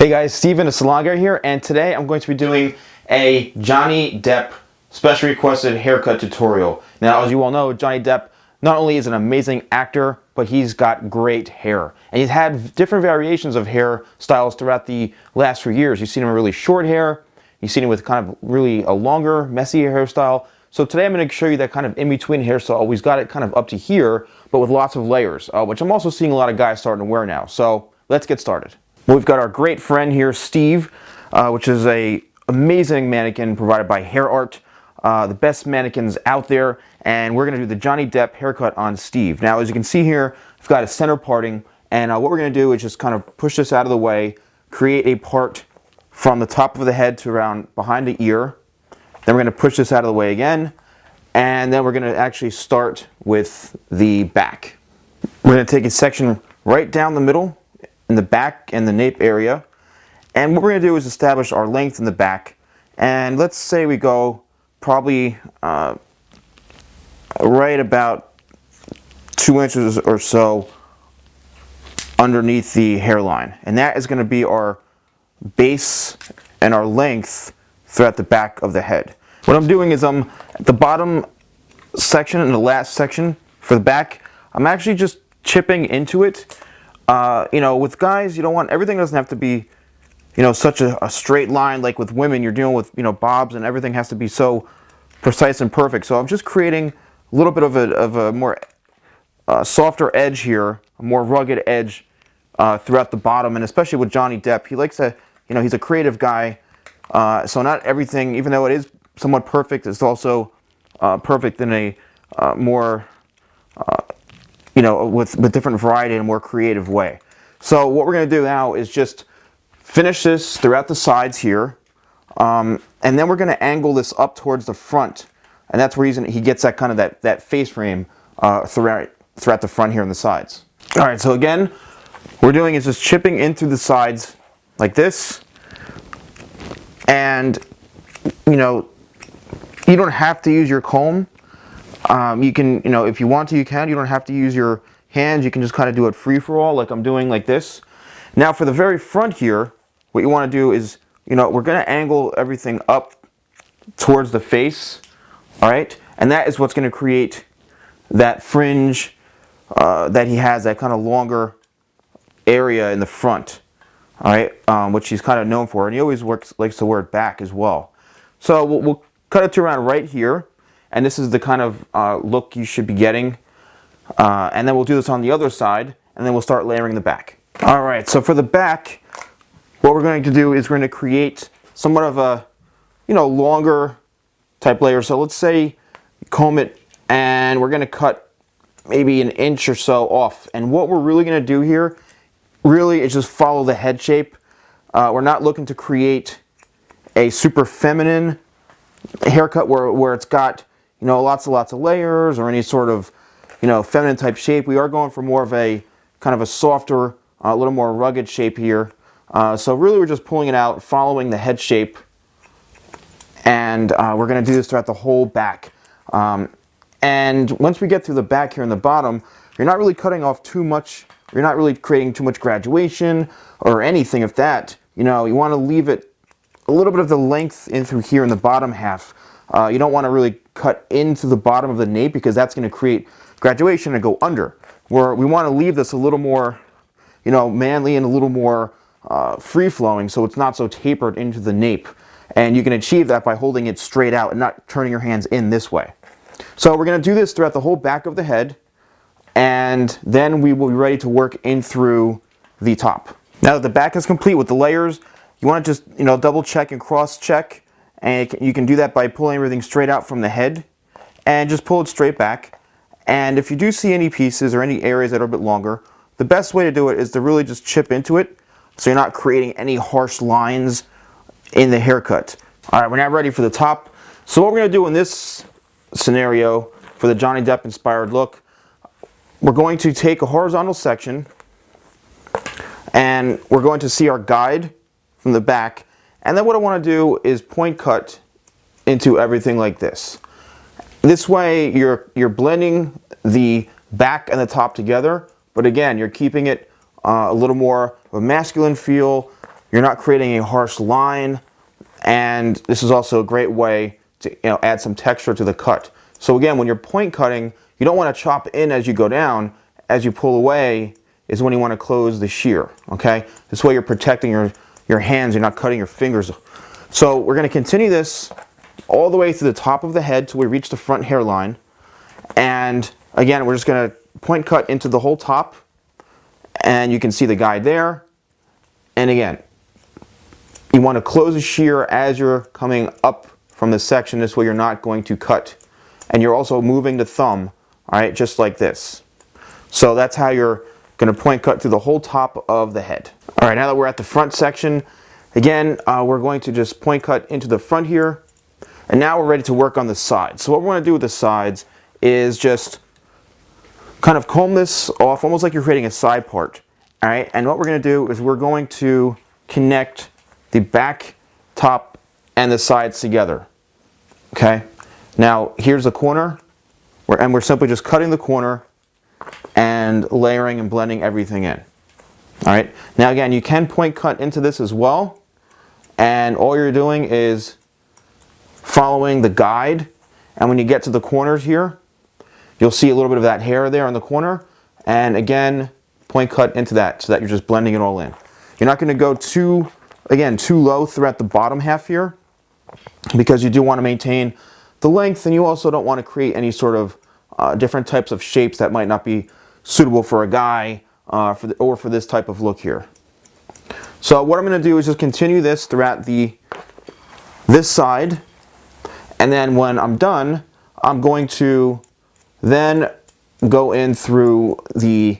Hey guys, Steven, TheSalonGuy here, and today I'm going to be doing a Johnny Depp special requested haircut tutorial. Now, as you all know, Johnny Depp not only is an amazing actor, but he's got great hair. And he's had different variations of hairstyles throughout the last few years. You've seen him with really short hair, you've seen him with kind of really a longer, messy hairstyle. So today I'm going to show you that kind of in-between hairstyle. We've got it kind of up to here, but with lots of layers, which I'm also seeing a lot of guys starting to wear now. So let's get started. Well, we've got our great friend here, Steve, which is an amazing mannequin provided by Hair Art, the best mannequins out there, and we're going to do the Johnny Depp haircut on Steve. Now, as you can see here, I've got a center parting, and what we're going to do is just kind of push this out of the way, create a part from the top of the head to around behind the ear. Then we're going to push this out of the way again, and then we're going to actually start with the back. We're going to take a section right down the middle, in the back and the nape area, and what we're going to do is establish our length in the back, and let's say we go probably right about 2 inches or so underneath the hairline, and that is going to be our base and our length throughout the back of the head. What I'm doing is at the bottom section and the last section for the back, I'm actually just chipping into it. You know, with guys, you don't want, everything doesn't have to be, you know, such a straight line. Like with women, you're dealing with, you know, bobs, and everything has to be so precise and perfect. So I'm just creating a little bit of a more softer edge here, a more rugged edge throughout the bottom. And especially with Johnny Depp, he likes to, you know, he's a creative guy. So not everything, even though it is somewhat perfect, it's also perfect in a more you know, with different variety in a more creative way. So what we're going to do now is just finish this throughout the sides here, and then we're going to angle this up towards the front, and that's where he gets that kind of that face frame throughout the front here and the sides. All right, so again, what we're doing is just chipping in through the sides like this, and you know, you don't have to use your comb. You can, you know, if you want to, you can. You don't have to use your hands. You can just kind of do it free for all, like I'm doing like this. Now, for the very front here, what you want to do is, you know, we're going to angle everything up towards the face, all right? And that is what's going to create that fringe that he has, that kind of longer area in the front, all right, which he's kind of known for. And he always likes to wear it back as well. So we'll cut it to around right here. And this is the kind of look you should be getting. And then we'll do this on the other side, and then we'll start layering the back. All right, so for the back, what we're going to do is we're going to create somewhat of a, you know, longer type layer. So let's say you comb it, and we're going to cut maybe an inch or so off. And what we're really going to do here, really, is just follow the head shape. We're not looking to create a super feminine haircut where it's got, you know, lots of layers or any sort of, you know, feminine type shape. We are going for more of a kind of a softer, a little more rugged shape here. So really we're just pulling it out, following the head shape, and we're going to do this throughout the whole back. And once we get through the back here in the bottom, you're not really cutting off too much. You're not really creating too much graduation or anything of that. You know, you want to leave it a little bit of the length in through here in the bottom half. You don't want to really cut into the bottom of the nape, because that's going to create graduation and go under. Where we want to leave this a little more, you know, manly and a little more free-flowing, so it's not so tapered into the nape. And you can achieve that by holding it straight out and not turning your hands in this way. So we're going to do this throughout the whole back of the head, and then we will be ready to work in through the top. Now that the back is complete with the layers, you want to just, you know, double check and cross check, and you can do that by pulling everything straight out from the head and just pull it straight back. And if you do see any pieces or any areas that are a bit longer, the best way to do it is to really just chip into it, so you're not creating any harsh lines in the haircut. All right, we're now ready for the top. So what we're going to do in this scenario for the Johnny Depp inspired look, we're going to take a horizontal section, and we're going to see our guide from the back, and then what I want to do is point cut into everything like this. This way you're blending the back and the top together, but again, you're keeping it a little more of a masculine feel, You're not creating a harsh line, and this is also a great way to add some texture to the cut. So again, when you're point cutting, you don't want to chop in as you go down. As you pull away is when you want to close the shear, okay? This way you're protecting your hands, you're not cutting your fingers. So we're going to continue this all the way to the top of the head till we reach the front hairline. And again, we're just going to point cut into the whole top, and you can see the guide there. And again, you want to close the shear as you're coming up from the section. This way you're not going to cut. And you're also moving the thumb, all right, just like this. So that's how you're going to point cut through the whole top of the head. All right, now that we're at the front section, again, we're going to just point cut into the front here. And now we're ready to work on the sides. So what we're going to do with the sides is just kind of comb this off, almost like you're creating a side part. All right, and what we're going to do is we're going to connect the back, top, and the sides together. Okay, now here's the corner, and we're simply just cutting the corner and layering and blending everything in. All right, now again, you can point cut into this as well, and all you're doing is following the guide, and when you get to the corners here, you'll see a little bit of that hair there in the corner, and again, point cut into that so that you're just blending it all in. You're not going to go too low throughout the bottom half here, because you do want to maintain the length, and you also don't want to create any sort of different types of shapes that might not be suitable for a guy or for this type of look here. So what I'm going to do is just continue this throughout this side, and then when I'm done, I'm going to then go in through the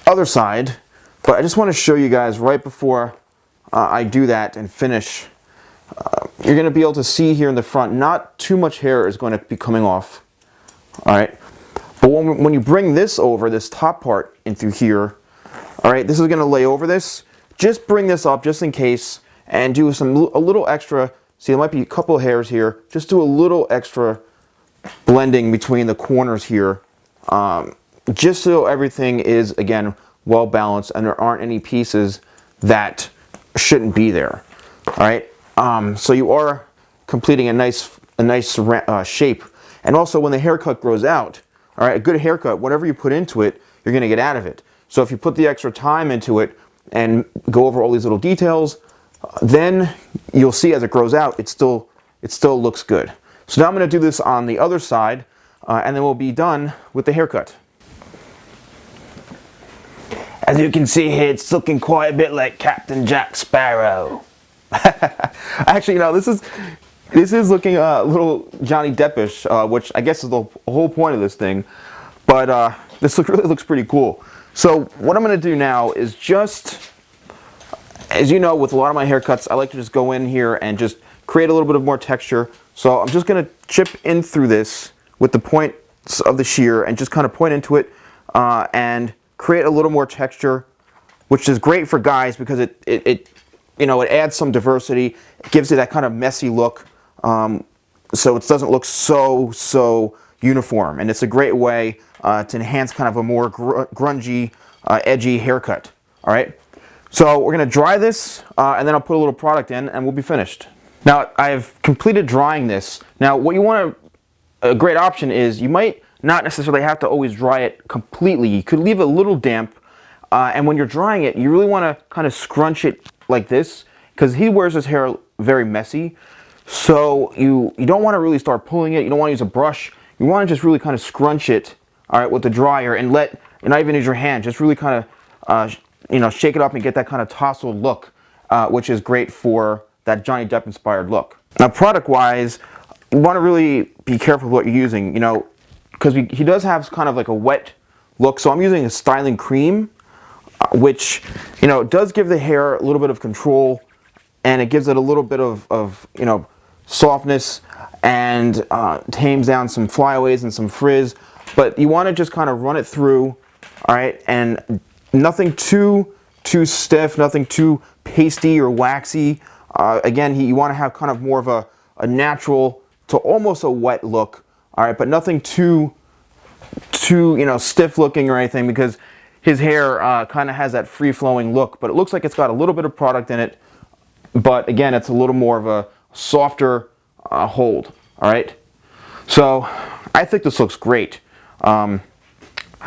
other side. But I just want to show you guys right before I do that and finish. You're going to be able to see here in the front, not too much hair is going to be coming off. All right, but when you bring this over, this top part in through here, all right, this is going to lay over this. Just bring this up just in case, and do a little extra. See, there might be a couple of hairs here. Just do a little extra blending between the corners here, just so everything is, again, well balanced and there aren't any pieces that shouldn't be there. All right, so you are completing a nice shape. And also, when the haircut grows out, all right, a good haircut, whatever you put into it, you're going to get out of it. So if you put the extra time into it and go over all these little details, then you'll see as it grows out, it still looks good. So now I'm going to do this on the other side, and then we'll be done with the haircut. As you can see here, it's looking quite a bit like Captain Jack Sparrow. Actually, you know, this is looking a little Johnny Deppish, which I guess is the whole point of this thing. But this really looks pretty cool. So what I'm going to do now is just, as you know, with a lot of my haircuts, I like to just go in here and just create a little bit of more texture. So I'm just going to chip in through this with the points of the shear and just kind of point into it and create a little more texture, which is great for guys because it adds some diversity. It gives it that kind of messy look, so it doesn't look so uniform. And it's a great way to enhance kind of a more grungy, edgy haircut. All right. So we're going to dry this, and then I'll put a little product in, and we'll be finished. Now I've completed drying this. Now what you want a great option is you might not necessarily have to always dry it completely. You could leave it a little damp, and when you're drying it, you really want to kind of scrunch it like this, because he wears his hair very messy. So you don't want to really start pulling it. You don't want to use a brush. You want to just really kind of scrunch it, all right, with the dryer, and not even use your hand. Just really kind of shake it up and get that kind of tousled look, which is great for that Johnny Depp inspired look. Now, product-wise, you want to really be careful with what you're using, because he does have kind of like a wet look. So I'm using a styling cream, which does give the hair a little bit of control, and it gives it a little bit of softness, and tames down some flyaways and some frizz. But you want to just kind of run it through, all right, and nothing too stiff, nothing too pasty or waxy. Again, you want to have kind of more of a natural to almost a wet look, all right, but nothing too stiff looking or anything, because his hair kind of has that free-flowing look, but it looks like it's got a little bit of product in it. But again, it's a little more of a softer hold. All right. So I think this looks great. How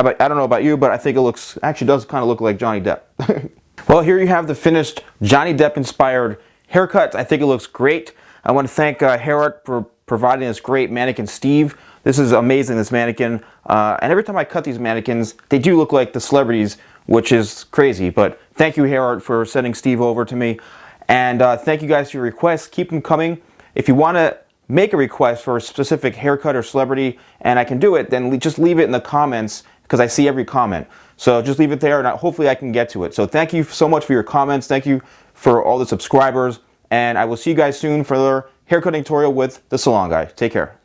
about, I don't know about you, but I think it looks, actually does kind of look like Johnny Depp. Well, here you have the finished Johnny Depp inspired haircut. I think it looks great. I want to thank Hair Art for providing this great mannequin, Steve. This is amazing, this mannequin. And every time I cut these mannequins, they do look like the celebrities, which is crazy. But thank you, Hair Art, for sending Steve over to me. And thank you guys for your requests. Keep them coming. If you want to make a request for a specific haircut or celebrity and I can do it, then just leave it in the comments because I see every comment. So just leave it there and hopefully I can get to it. So thank you so much for your comments. Thank you for all the subscribers. And I will see you guys soon for another haircutting tutorial with the Salon Guy. Take care.